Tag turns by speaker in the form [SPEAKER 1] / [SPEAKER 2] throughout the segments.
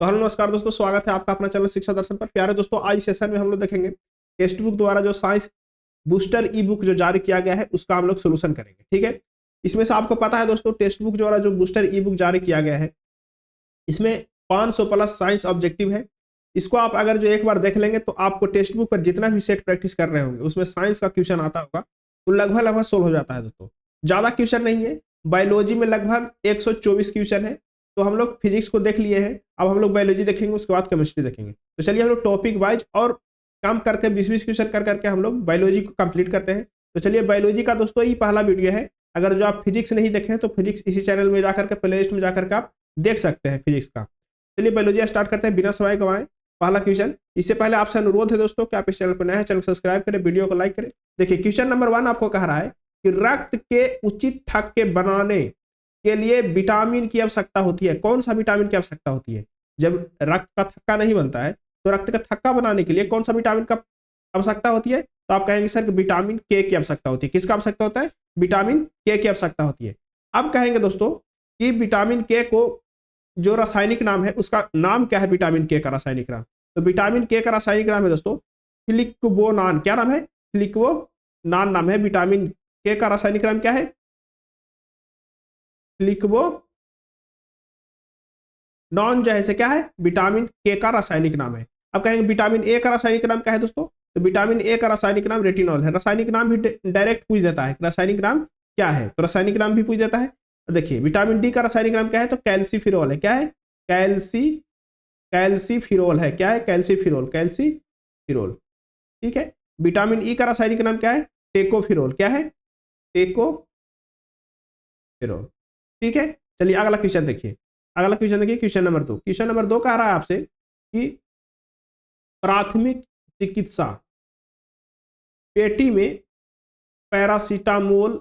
[SPEAKER 1] तो हेलो नमस्कार दोस्तों, स्वागत है आपका अपना चैनल शिक्षा दर्शन पर। प्यारे दोस्तों, आज सेशन में हम लोग देखेंगे टेक्स्ट बुक द्वारा जो साइंस बूस्टर ई बुक जो जारी किया गया है उसका हम लोग सोल्यूशन करेंगे। ठीक है, इसमें से आपको पता है दोस्तों, टेक्स्ट बुक द्वारा जो बूस्टर ई बुक जारी किया गया है इसमें 500 प्लस साइंस ऑब्जेक्टिव है। इसको आप अगर जो एक बार देख लेंगे तो आपको टेक्स्ट बुक पर जितना भी सेट प्रैक्टिस कर रहे होंगे उसमें साइंस का क्वेश्चन आता होगा तो लगभग लगभग सोल्व हो जाता है दोस्तों। ज्यादा क्वेश्चन नहीं है, बायोलॉजी में लगभग 124 क्वेश्चन है। तो हम लोग फिजिक्स को देख लिए हैं, अब हम लोग बायोलॉजी देखेंगे, उसके बाद केमिस्ट्री देखेंगे। तो चलिए हम लोग टॉपिक वाइज और कम करके 20-20 क्वेश्चन कर करके हम लोग बायोलॉजी को कंप्लीट करते हैं। तो चलिए, बायोलॉजी का दोस्तों ये पहला वीडियो है। अगर जो आप फिजिक्स नहीं देखें तो फिजिक्स इसी चैनल में जाकर के प्ले लिस्ट में जाकर के आप देख सकते हैं फिजिक्स का। चलिए बायोलॉजी स्टार्ट करते हैं बिना समय गवाए। पहला क्वेश्चन, इससे पहले आपसे अनुरोध है दोस्तों कि आप इस चैनल पर नए हैं, चैनल सब्सक्राइब करें, वीडियो को लाइक करें। देखिए क्वेश्चन नंबर 1 आपको कह रहा है कि रक्त के उचित थक्के बनाने के लिए विटामिन की आवश्यकता होती है। कौन सा विटामिन की आवश्यकता होती है? जब रक्त का थक्का नहीं बनता है तो रक्त का थक्का बनाने के लिए कौन सा विटामिन का आवश्यकता होती है? तो आप कहेंगे सर विटामिन के की आवश्यकता होती है। किसका आवश्यकता होता है? विटामिन के की आवश्यकता होती है। अब कहेंगे दोस्तों कि विटामिन के को जो रासायनिक नाम है उसका नाम क्या है? विटामिन के का रासायनिक नाम, तो विटामिन के का रासायनिक नाम है दोस्तों क्लिकवोनान। क्या नाम है? क्लिकवोनान नाम है। विटामिन के का रासायनिक नाम क्या है? क्लिकवो नॉन जो है से क्या है? विटामिन के का रासायनिक नाम है। अब कहेंगे विटामिन ए का रासायनिक नाम क्या है दोस्तों? तो विटामिन ए का रासायनिक नाम रेटिनॉल है। रासायनिक नाम भी डायरेक्ट पूछ देता है, रासायनिक नाम क्या है, तो रासायनिक नाम भी पूछ देता है। तो देखिए विटामिन डी का रासायनिक नाम क्या है? तो कैल्सीफिरोल है। क्या है? कैल्सीफिरोल है। क्या है? Calciferol, calciferol. ठीक है। विटामिन ई का रासायनिक नाम क्या है? टेकोफिरोल। क्या है? टेकोफिरोल। ठीक है। चलिए अगला क्वेश्चन देखिए। अगला क्वेश्चन देखिए, क्वेश्चन नंबर 2। क्वेश्चन नंबर 2 कह रहा है आपसे कि प्राथमिक चिकित्सा पेटी में पैरासीटामोल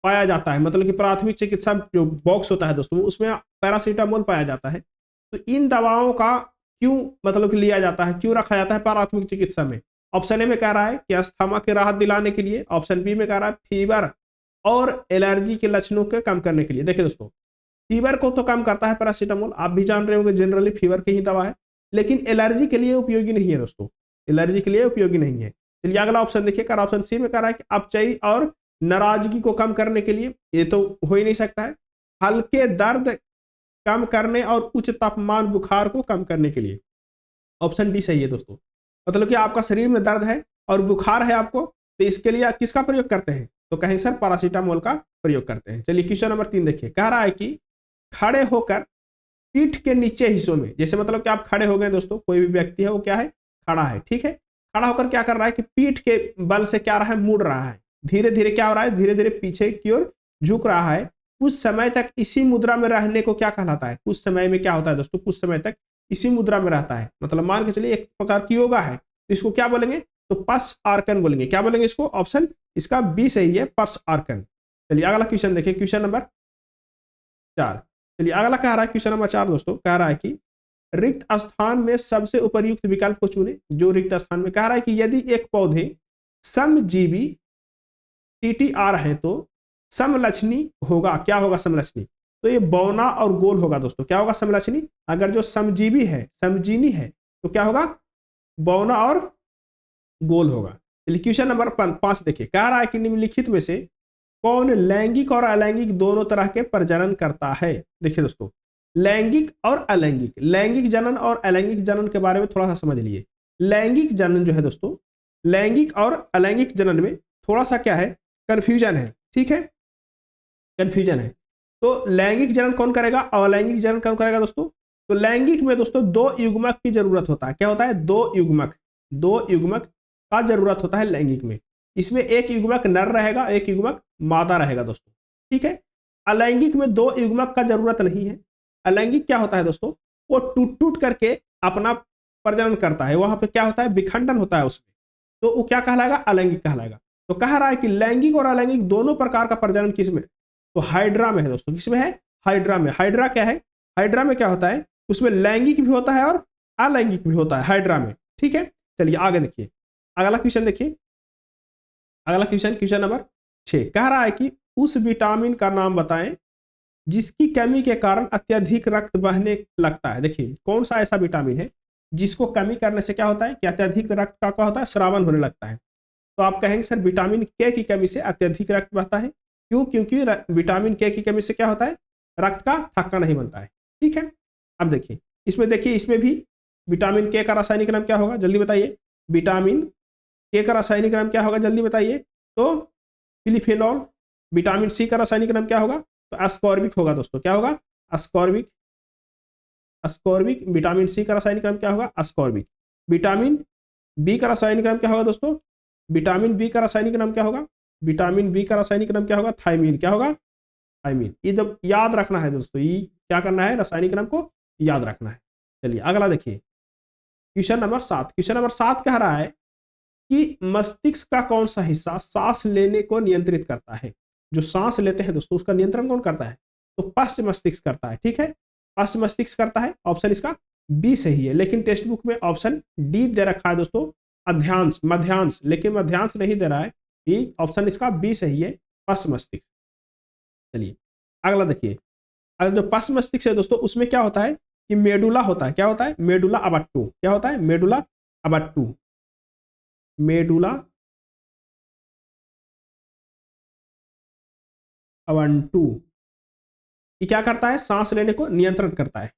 [SPEAKER 1] पाया जाता है। मतलब कि प्राथमिक चिकित्सा जो बॉक्स होता है दोस्तों उसमें पैरासीटामोल पाया जाता है। तो इन दवाओं का क्यों मतलब कि लिया जाता है, क्यों रखा जाता है प्राथमिक चिकित्सा में? ऑप्शन ए में कह रहा है कि अस्थमा की राहत दिलाने के लिए। ऑप्शन बी में कह रहा है फीवर और एलर्जी के लक्षणों के कम करने के लिए। देखिए दोस्तों, फीवर को तो कम करता है पैरासीटामोल, आप भी जान रहे होंगे, जनरली फीवर की ही दवा है। लेकिन एलर्जी के लिए उपयोगी नहीं है दोस्तों, एलर्जी के लिए उपयोगी नहीं है। चलिए अगला ऑप्शन देखिए, कर ऑप्शन सी में कह रहा है कि अपचयी और नाराजगी को कम करने के लिए। ये तो हो ही नहीं सकता है। हल्के दर्द कम करने और उच्च तापमान बुखार को कम करने के लिए। ऑप्शन डी सही है दोस्तों। मतलब कि आपका शरीर में दर्द है और बुखार है आपको, तो इसके लिए आप किसका प्रयोग करते हैं? तो कहें सर पैरासीटामोल का प्रयोग करते हैं। चलिए क्वेश्चन नंबर 3 देखिए, कह रहा है कि खड़े होकर पीठ के नीचे हिस्सों में, जैसे मतलब कि आप खड़े हो गए दोस्तों, कोई भी व्यक्ति है वो क्या है? खड़ा है। ठीक है। खड़ा होकर क्या कर रहा है कि पीठ के बल से क्या रहा है? मुड़ रहा है। धीरे धीरे क्या हो रहा है? धीरे धीरे पीछे की ओर झुक रहा है। कुछ समय तक इसी मुद्रा में रहने को क्या कहलाता है? कुछ समय में क्या होता है दोस्तों? कुछ समय तक इसी मुद्रा में रहता है। मतलब मान के चलिए एक प्रकार की योगा है, तो इसको क्या बोलेंगे? तो पस आर्कन बोलेंगे। क्या बोलेंगे इसको? ऑप्शन इसका बी सही है, पस आर्कन। चलिए अगला क्वेश्चन देखिए, क्वेश्चन नंबर 4। चलिए अगला कह रहा है क्वेश्चन नंबर 4 दोस्तों, कह रहा है कि रिक्त स्थान में सबसे उपयुक्त विकल्प को चुने। जो रिक्त स्थान में कह रहा है कि यदि एक पौधे समजीवी टीटीआर है तो समलक्षणी होगा। क्या होगा समलक्षणी? तो ये बौना और गोल होगा दोस्तों। क्या होगा समलक्षणी? अगर जो समजीवी है, समजीनी है, तो क्या होगा? बौना और गोल होगा। चलिए क्वेश्चन नंबर 5 देखिए, कह रहा है कि निम्नलिखित में से कौन लैंगिक और अलैंगिक दोनों तरह के प्रजनन करता है? देखिए दोस्तों, लैंगिक और अलैंगिक, लैंगिक जनन और अलैंगिक जनन के बारे में थोड़ा सा समझ लीजिए। लैंगिक जनन जो है दोस्तों, लैंगिक और अलैंगिक जनन में थोड़ा सा क्या है? कंफ्यूजन है। ठीक है, कंफ्यूजन है। तो लैंगिक जनन कौन करेगा और अलैंगिक जनन कौन करेगा दोस्तों? तो लैंगिक में दोस्तों 2 युग्मक की जरूरत होता है। क्या होता है? 2 युग्मक, 2 युग्मक का जरूरत होता है लैंगिक में। इसमें एक युग्मक नर रहेगा, एक युग्मक मादा रहेगा दोस्तों। ठीक है। अलैंगिक में 2 युग्मक का जरूरत नहीं है। अलैंगिक क्या होता है दोस्तों? वो टूट टूट करके अपना प्रजनन करता है, वहां पे क्या होता है? विखंडन होता है उसमें, तो वो क्या कहलाएगा? अलैंगिक कहलाएगा। तो कह रहा है कि लैंगिक और अलैंगिक दोनों प्रकार का प्रजनन किसमें? तो हाइड्रा में है दोस्तों। किसमें है? हाइड्रा में। हाइड्रा क्या है? हाइड्रा में क्या होता है? उसमें लैंगिक भी होता है और अलैंगिक भी होता है हाइड्रा में। ठीक है। चलिए आगे देखिए, अगला क्वेश्चन देखिए। अगला क्वेश्चन, क्वेश्चन नंबर 6 कह रहा है कि उस विटामिन का नाम बताएं जिसकी कमी के कारण अत्यधिक रक्त बहने लगता है। देखिए कौन सा ऐसा विटामिन है जिसको कमी करने से क्या होता है कि अत्यधिक रक्त का क्या होता है, स्रावन होने लगता है। तो आप कहेंगे सर विटामिन के की कमी से अत्यधिक रक्त बहता है, क्यों? क्योंकि विटामिन के की कमी से क्या होता है, रक्त का थक्का नहीं बनता है। ठीक है, अब देखिए इसमें भी विटामिन के का रासायनिक नाम क्या होगा, जल्दी बताइए। विटामिन के का रासायनिक नाम क्या होगा, जल्दी बताइए। तो फिलिफेनॉल। विटामिन सी का रासायनिक नाम क्या होगा, तो एस्कॉर्बिक होगा दोस्तों। क्या होगा, एस्कॉर्बिक। एस्कॉर्बिक। विटामिन सी का रासायनिक नाम क्या होगा, एस्कॉर्बिक। विटामिन बी का रासायनिक नाम क्या होगा दोस्तों, विटामिन बी का रासायनिक नाम क्या होगा, विटामिन बी का रासायनिक नाम क्या होगा, थायमीन। क्या होगा, थायमीन। ये जब याद रखना है दोस्तों, ये क्या करना है, रासायनिक नाम को याद रखना है। चलिए अगला देखिए, क्वेश्चन नंबर 7। क्वेश्चन नंबर 7 कह रहा है कि मस्तिष्क का कौन सा हिस्सा सांस लेने को नियंत्रित करता है। जो सांस लेते हैं दोस्तों उसका नियंत्रण कौन करता है, तो पश्च मस्तिष्क करता है। ठीक है, पश्च मस्तिष्क करता है। ऑप्शन इसका बी सही है, लेकिन टेक्स्ट बुक में ऑप्शन डी दे रखा है दोस्तों, अध्यांश, मध्यांश, लेकिन मध्यांश नहीं दे रहा है। ये ऑप्शन इसका बी सही है, पश्च मस्तिष्क। चलिए अगला देखिए, अगर जो पश्च मस्तिष्क है दोस्तों उसमें क्या होता है कि मेडुला होता है। क्या होता है, मेडुला अबट्टू। क्या होता है, मेडुला अबट्टू। मेडुला अबट्टू ये क्या करता है, सांस लेने को नियंत्रण करता है।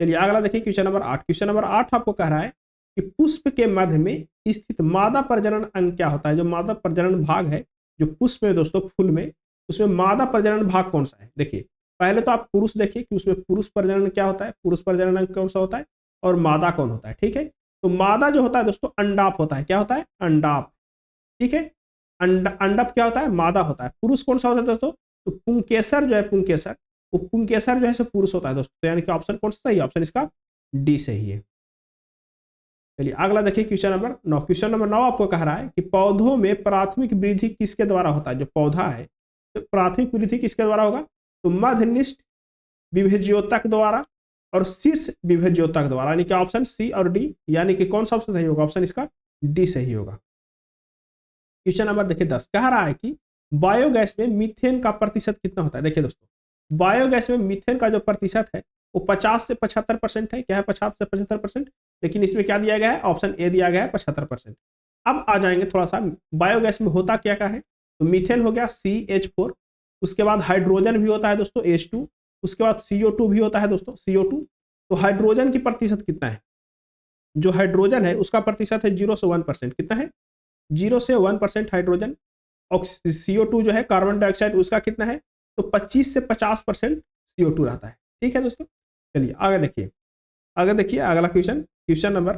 [SPEAKER 1] चलिए अगला देखिए, क्वेश्चन नंबर 8। क्वेश्चन नंबर 8 आपको कह रहा है कि पुष्प के मध्य में स्थित मादा प्रजनन अंग क्या होता है। जो मादा प्रजनन भाग है जो पुष्प में दोस्तों, फूल में, उसमें मादा प्रजनन भाग कौन सा है। देखिए पहले तो आप पुरुष देखिए कि उसमें पुरुष प्रजनन क्या होता है, पुरुष प्रजनन अंग कौन सा होता है, और मादा कौन होता है। ठीक है, तो मादा जो होता है दोस्तों अंडाप होता है। क्या होता है, अंडाप। ठीक है, अंडप क्या होता है, मादा होता है। पुरुष कौन सा होता है दोस्तों, तो पुंकेसर जो है, पुंकेसर, वो पुंकेसर जो है पुरुष होता है दोस्तों। तो यानी कि ऑप्शन कौन सा सही है, ऑप्शन इसका डी सही है। चलिए अगला देखिए, क्वेश्चन नंबर 9। क्वेश्चन नंबर 9 आपको कह रहा है कि पौधों में प्राथमिक वृद्धि किसके द्वारा होता है। जो पौधा है तो प्राथमिक वृद्धि किसके द्वारा होगा, तो मध्यनिष्ठ विभेज्योतक द्वारा और शीर्ष विभेज्योतक द्वारा। यानी कि ऑप्शन सी और डी, यानी कि कौन सा ऑप्शन सही होगा, ऑप्शन इसका डी सही होगा। क्वेश्चन नंबर देखिए 10 कह रहा है कि बायोगैस में मीथेन का प्रतिशत कितना होता है। देखिए दोस्तों, बायोगैस में मीथेन का जो प्रतिशत है वो 50 से 75% है। क्या है, 50 से 75%। लेकिन इसमें क्या दिया गया है, ऑप्शन ए दिया गया है 75%। अब आ जाएंगे थोड़ा सा, बायोगैस में होता क्या क्या है, तो मीथेन हो गया CH4, उसके बाद हाइड्रोजन भी होता है दोस्तों H2, उसके बाद CO2 भी होता है दोस्तों CO2। तो हाइड्रोजन की प्रतिशत कितना है, जो हाइड्रोजन है उसका प्रतिशत है 0 से 1%। कितना है, 0 से 1% हाइड्रोजन। और CO2 जो है कार्बन डाइऑक्साइड, उसका कितना है, तो 25 से 50% CO2 रहता है। ठीक है दोस्तों, चलिए आगे देखिए। आगे देखिए अगला क्वेश्चन, क्वेश्चन नंबर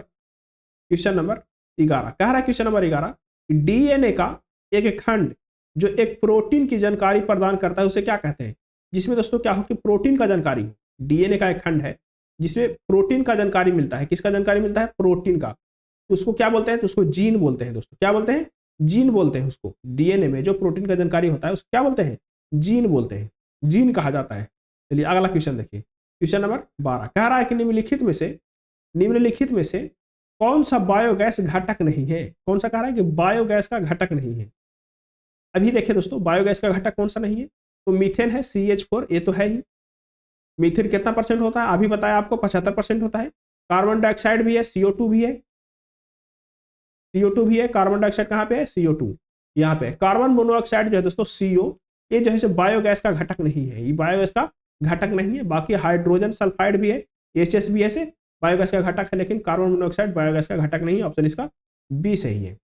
[SPEAKER 1] 11 कह रहा है, क्वेश्चन नंबर 11, डीएनए का एक खंड जो एक प्रोटीन की जानकारी प्रदान करता है उसे क्या कहते हैं। जिसमें दोस्तों क्या हो कि प्रोटीन का जानकारी हो। डीएनए का एक खंड है जिसमें प्रोटीन का जानकारी मिलता है। किसका जानकारी मिलता है, प्रोटीन का। तो उसको क्या बोलते हैं, तो उसको जीन बोलते हैं दोस्तों। क्या बोलते हैं, जीन बोलते हैं उसको। डीएनए में जो प्रोटीन का जानकारी होता है उसको क्या बोलते हैं, जीन बोलते हैं, जीन कहा जाता है। चलिए अगला क्वेश्चन देखिए, क्वेश्चन नंबर 12 कह रहा है कि निम्नलिखित में से कौन सा बायोगैस घटक नहीं है। कौन सा कह रहा है कि बायोगैस का घटक नहीं है। अभी देखिए दोस्तों, बायोगैस का घटक कौन सा नहीं है, तो मीथेन है CH4, ये तो है ही। मीथेन कितना परसेंट होता है, अभी बताया आपको 75% होता है। कार्बन डाइऑक्साइड भी है, CO2 भी है, CO2 भी है। कार्बन डाइऑक्साइड कहाँ पे है, CO2 यहाँ पे। कार्बन मोनोऑक्साइड जो है दोस्तों CO, ये जो है बायोगैस का घटक नहीं है, ये बायोगैस का घटक नहीं है। बाकी हाइड्रोजन सल्फाइड भी है, HS भी है, बायोगैस का घटक है, लेकिन कार्बन मोनोऑक्साइड बायोगैस का घटक नहीं है। ऑप्शन इसका बी सही है।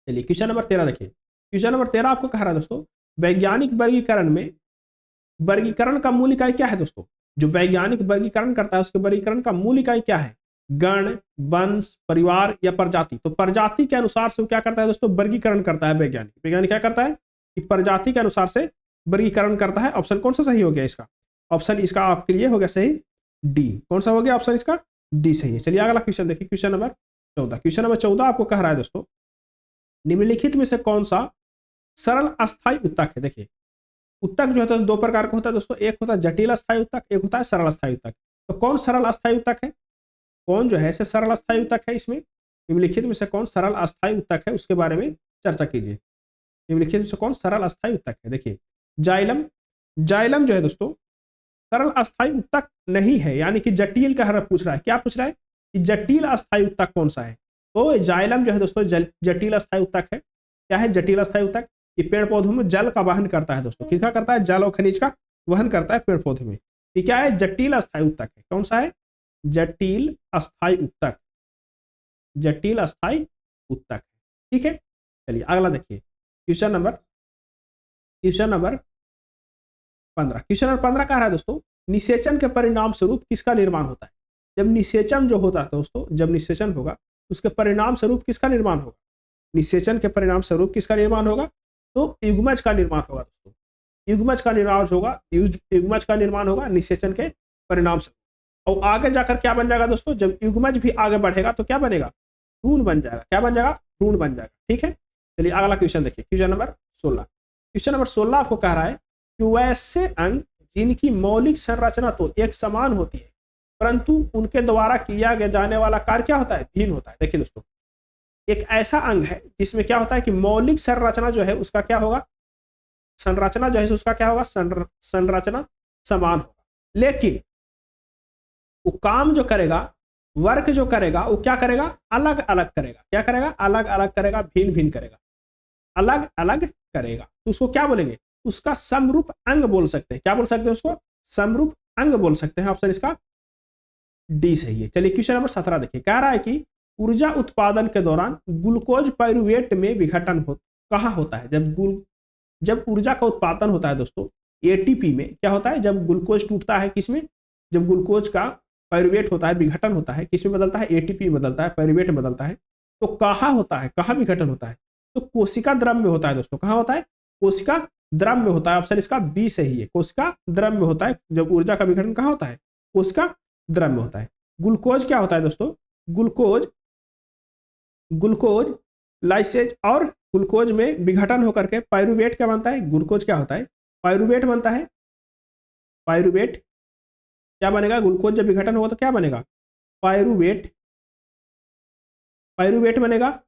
[SPEAKER 1] चलिए क्वेश्चन नंबर 13 देखिए, क्वेश्चन नंबर 13 आपको कह रहा है दोस्तों, वैज्ञानिक वर्गीकरण में वर्गीकरण का मूल इकाई क्या है दोस्तों। जो वैज्ञानिक वर्गीकरण करता है उसके वर्गीकरण का मूल इकाई क्या है, गण, वंश, परिवार या प्रजाति। तो प्रजाति के अनुसार से वो क्या करता है दोस्तों, वर्गीकरण करता है वैज्ञानिक। वैज्ञानिक क्या करता है कि प्रजाति के अनुसार से वर्गीकरण करता है। ऑप्शन कौन सा सही हो गया इसका, ऑप्शन इसका आपके लिए हो गया सही डी। कौन सा हो गया, ऑप्शन इसका डी सही है। चलिए अगला क्वेश्चन देखिए, क्वेश्चन नंबर 14। क्वेश्चन नंबर 14 आपको कह रहा है दोस्तों, निम्नलिखित में से कौन सा सरल अस्थायी उत्तक है। देखिए उत्तक जो होता है दो प्रकार का होता है दोस्तों, एक होता है जटिल अस्थायी उत्तक, एक होता है सरल अस्थायी उत्तक। तो कौन सरल अस्थायी उत्तक है, कौन जो है सरल अस्थायी उत्तक है, इसमें निम्नलिखित में से कौन सरल अस्थायी उत्तक है उसके बारे में चर्चा कीजिए। निम्नलिखित में से कौन सरल अस्थायी उत्तक है। देखिए जाइलम, जाइलम जो है दोस्तों सरल अस्थायी उत्तक नहीं है, यानी कि जटिल का हर पूछ रहा है। क्या पूछ रहा है कि जटिल अस्थायी उत्तक कौन सा है? तो जाइलम जो है दोस्तों जटिल अस्थायी उत्तक है। क्या है जटिल अस्थायी उत्तक? ये पेड़ पौधों में जल का वहन करता है दोस्तों। किसका करता है? जल और खनिज का वहन करता है पेड़ पौधे में। ये क्या है? जटिल अस्थायी उत्तक है। कौन सा है? जटिल अस्थायी उत्तक। जटिल अस्थायी उत्तक। ठीक है, चलिए अगला देखिए क्वेश्चन नंबर 15। क्वेश्चन नंबर 15 कह रहा है दोस्तों निषेचन के परिणाम स्वरूप किसका निर्माण होता है? जब निषेचन जो होता है दोस्तों, जब निषेचन होगा उसके परिणाम स्वरूप किसका निर्माण होगा? निषेचन के परिणाम स्वरूप किसका निर्माण होगा? तो युग्मज का निर्माण होगा दोस्तों। युग्मज का निर्माण होगा, युग्मज का निर्माण होगा निषेचन के परिणाम स्वरूप। और आगे जाकर क्या बन जाएगा दोस्तों? जब युग्मज भी आगे बढ़ेगा तो क्या बनेगा? भ्रूण बन जाएगा। क्या बन जाएगा? भ्रूण बन जाएगा। ठीक है, चलिए अगला क्वेश्चन देखिए क्वेश्चन नंबर 16। क्वेश्चन नंबर 16 आपको कह रहा है कि वैसे अंग जिनकी मौलिक संरचना तो एक समान होती है परंतु उनके द्वारा किया जाने वाला कार्य क्या होता है? भिन्न होता है। देखिए दोस्तों एक ऐसा अंग है जिसमें क्या होता है कि मौलिक संरचना जो है उसका क्या होगा? संरचना जो है उसका क्या होगा? संरचना समान होगा, लेकिन वो काम जो करेगा, वर्क जो करेगा वो क्या करेगा? अलग अलग करेगा। क्या करेगा? अलग अलग करेगा, भिन्न भिन्न करेगा, अलग अलग करेगा। तो उसको क्या बोलेंगे? उसका समरूप अंग बोल सकते हैं। क्या बोल सकते हैं उसको? समरूप अंग बोल सकते हैं। ऑप्शन इसका डी सही है। चलिए क्वेश्चन नंबर 17 देखिए, कह रहा है कि ऊर्जा उत्पादन के दौरान ग्लूकोज पाइरुवेट में विघटन कहाँ होता है? जब ऊर्जा का उत्पादन होता है दोस्तों एटीपी में क्या होता है? जब ग्लूकोज टूटता है किसमें? जब ग्लूकोज का पाइरुवेट होता है, विघटन होता है, किसमें बदलता है? एटीपी में बदलता है, पाइरुवेट में बदलता है। तो कहाँ होता है? कहाँ विघटन होता है? तो कोशिका द्रव में होता है दोस्तों। कहाँ होता है? कोशिका द्रव में होता है। ऑप्शन इसका बी सही है। कोशिका द्रव में होता है। जब ऊर्जा का विघटन कहाँ होता है? कोशिका द्रव में होता है। ग्लूकोज क्या होता है दोस्तों? ग्लूकोज लाइसेज और ग्लूकोज में विघटन होकर के पाइरुवेट क्या बनता है? ग्लूकोज क्या होता है? पाइरुवेट बनता है। पाइरुवेट क्या बनेगा? ग्लूकोज जब विघटन होगा तो क्या बनेगा? पाइरुवेट। पाइरुवेट बनेगा।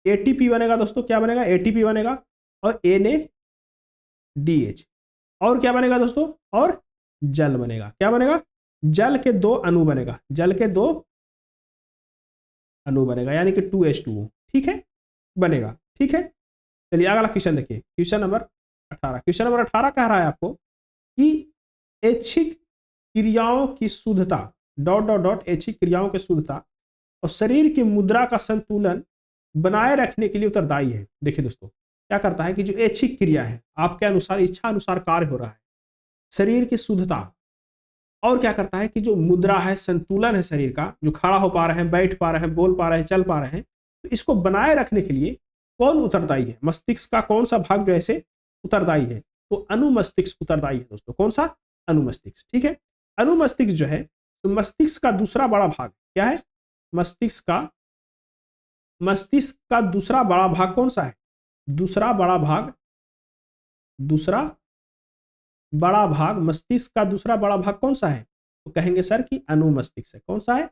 [SPEAKER 1] एटीपी बनेगा दोस्तों। क्या बनेगा? एटीपी बनेगा और NADH। और क्या बनेगा दोस्तों? और जल बनेगा। क्या बनेगा? जल के दो अणु बनेगा। जल के दो अणु बनेगा यानी कि 2H2O। ठीक है, बनेगा। ठीक है, चलिए अगला क्वेश्चन देखिए क्वेश्चन नंबर 18। क्वेश्चन नंबर 18 कह रहा है आपको कि ऐच्छिक क्रियाओं की शुद्धता डॉट डॉट डॉट ऐच्छिक क्रियाओं की शुद्धता और शरीर की मुद्रा का संतुलन बनाए रखने के लिए उत्तरदायी है। देखिए दोस्तों क्या करता है कि जो ऐच्छिक क्रिया है आपके अनुसार इच्छा अनुसार कार्य हो रहा है, शरीर की शुद्धता, और क्या करता है कि जो मुद्रा है, संतुलन है शरीर का, जो खड़ा हो पा रहे हैं, बैठ पा रहे हैं, बोल पा रहे हैं, चल पा रहे हैं, तो इसको बनाए रखने के लिए कौन उत्तरदायी है? मस्तिष्क का कौन सा भाग जो ऐसे उत्तरदायी है? तो अनुमस्तिष्क उत्तरदायी है दोस्तों। कौन सा? अनुमस्तिष्क। ठीक है, अनुमस्तिष्क जो है तो मस्तिष्क का दूसरा बड़ा भाग क्या है? मस्तिष्क का दूसरा बड़ा भाग कौन सा है? दूसरा बड़ा भाग मस्तिष्क का दूसरा बड़ा भाग कौन सा है? तो कहेंगे सर कि अनुमस्तिष्क है। कौन सा है?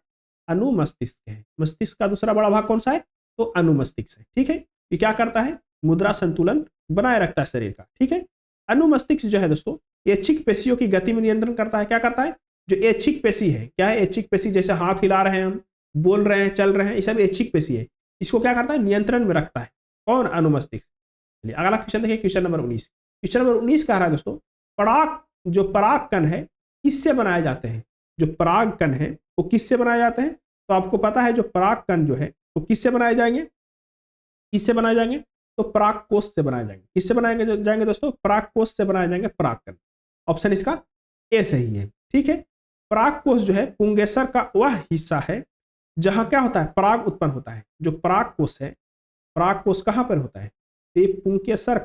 [SPEAKER 1] अनुमस्तिष्क है। मस्तिष्क का दूसरा बड़ा भाग कौन सा है? तो अनुमस्तिष्क है। ठीक है, ये क्या करता है? मुद्रा संतुलन बनाए रखता है शरीर का। ठीक है, अनुमस्तिष्क जो है दोस्तों ऐच्छिक पेशियों की गति में नियंत्रण करता है। क्या करता है? जो ऐच्छिक पेशी है, क्या है? ऐच्छिक पेशी, जैसे हाथ हिला रहे हैं हम, बोल रहे हैं, चल रहे हैं, ये सब ऐच्छिक पेशी है। इसको क्या करता है? नियंत्रण में रखता है। कौन? अनुमस्तिष्क। चलिए अगला क्वेश्चन देखिए क्वेश्चन नंबर 19। क्वेश्चन नंबर 19 कह रहा है दोस्तों जो पराग कण है किससे बनाए जाते हैं? जो पराग कण है वो किससे बनाए जाते हैं? तो आपको पता है जो पराग कण जो है वो किससे बनाए जाएंगे? किससे बनाए जाएंगे? तो पराग कोष से बनाए जाएंगे। किससे बनाए जाएंगे दोस्तों? पराग कोष से बनाए जाएंगे पराग कण। ऑप्शन इसका ए सही है। ठीक है, पराग कोष जो है पुंगेसर का वह हिस्सा है जहां क्या होता है? पराग उत्पन्न होता है। जो पराग कोष है, पराग कोष कहां पर होता है? ये पुंकेसर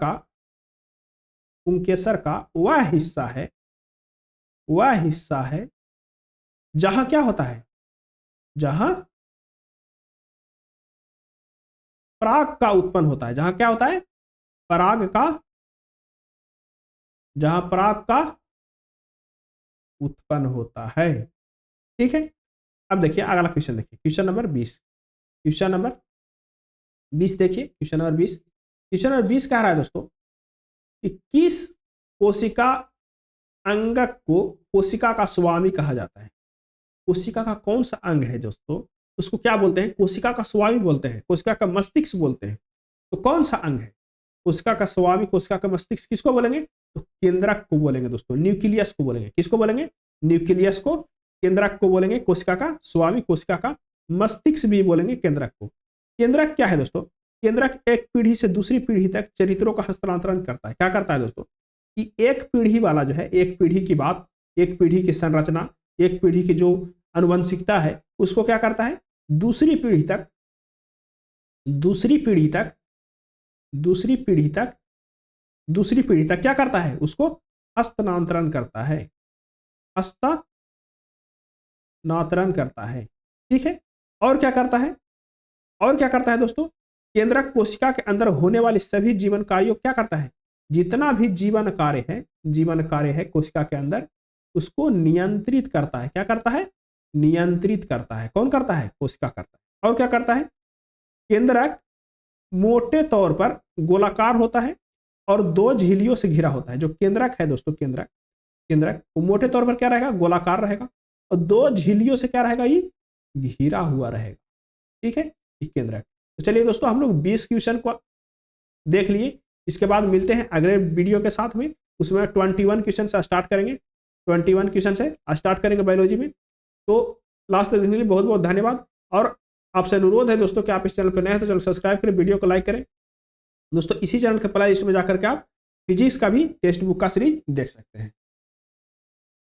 [SPEAKER 1] का वह हिस्सा है जहां क्या होता है? जहां पराग का उत्पन्न होता है। जहां क्या होता है? जहां पराग का उत्पन्न होता है। ठीक है, अब देखिए अगला क्वेश्चन देखिए क्वेश्चन नंबर 20। क्वेश्चन नंबर 20 देखिए क्वेश्चन नंबर 20। क्वेश्चन नंबर 20 कह रहा है दोस्तों कि किस कोशिका अंगक को कोशिका का स्वामी कहा जाता है? कोशिका का कौन सा अंग है दोस्तों, उसको क्या बोलते हैं? कोशिका का स्वामी बोलते हैं, कोशिका का मस्तिष्क बोलते हैं। तो कौन सा अंग है? कोशिका का स्वामी, कोशिका का मस्तिष्क, किसको बोलेंगे? तो केंद्रक को बोलेंगे दोस्तों, न्यूक्लियस को बोलेंगे। किसको बोलेंगे? न्यूक्लियस को, केंद्रक को बोलेंगे। कोशिका का स्वामी, कोशिका का मस्तिष्क भी बोलेंगे केंद्रक को। केंद्रक क्या है दोस्तों? केंद्रक एक पीढ़ी से दूसरी पीढ़ी तक चरित्रों का हस्तांतरण करता है। क्या करता है दोस्तों? कि एक पीढ़ी वाला जो है, एक पीढ़ी की बात, एक पीढ़ी की संरचना, एक पीढ़ी की जो अनुवंशिकता है, उसको क्या करता है? दूसरी पीढ़ी तक, दूसरी पीढ़ी तक, दूसरी पीढ़ी तक, दूसरी पीढ़ी तक क्या करता है? उसको हस्तांतरण करता है, हस्तांतरण करता है। ठीक है। और क्या करता है? और क्या करता है दोस्तों? केंद्रक कोशिका के अंदर होने वाले सभी जीवन कार्यों क्या करता है? जितना भी जीवन कार्य है, जीवन कार्य है कोशिका के अंदर, उसको नियंत्रित करता है। क्या करता है? नियंत्रित करता है। कौन करता है? कोशिका करता है। और क्या करता है? केंद्रक मोटे तौर पर गोलाकार होता है और दो झिल्लियों से घिरा होता है। जो केंद्रक है दोस्तों, केंद्रक, केंद्रक वो मोटे तौर पर क्या रहेगा? गोलाकार रहेगा और दो झिल्लियों से क्या रहेगा? ये घिरा हुआ रहेगा। ठीक है, ये केंद्रक। तो चलिए दोस्तों, हम लोग 20 क्वेश्चन को देख लिए। इसके बाद मिलते हैं अगले वीडियो के साथ में, उसमें 21 क्वेश्चन से स्टार्ट करेंगे। 21 क्वेश्चन से स्टार्ट करेंगे बायोलॉजी में। तो लास्ट तक देखने के लिए बहुत बहुत धन्यवाद। और आपसे अनुरोध है दोस्तों कि आप इस चैनल पर नए हैं तो चैनल सब्सक्राइब करें, वीडियो को लाइक करें। दोस्तों इसी चैनल के प्ले लिस्ट में जाकर के आप फिजिक्स का भी टेक्स्ट बुक का सीरीज देख सकते हैं।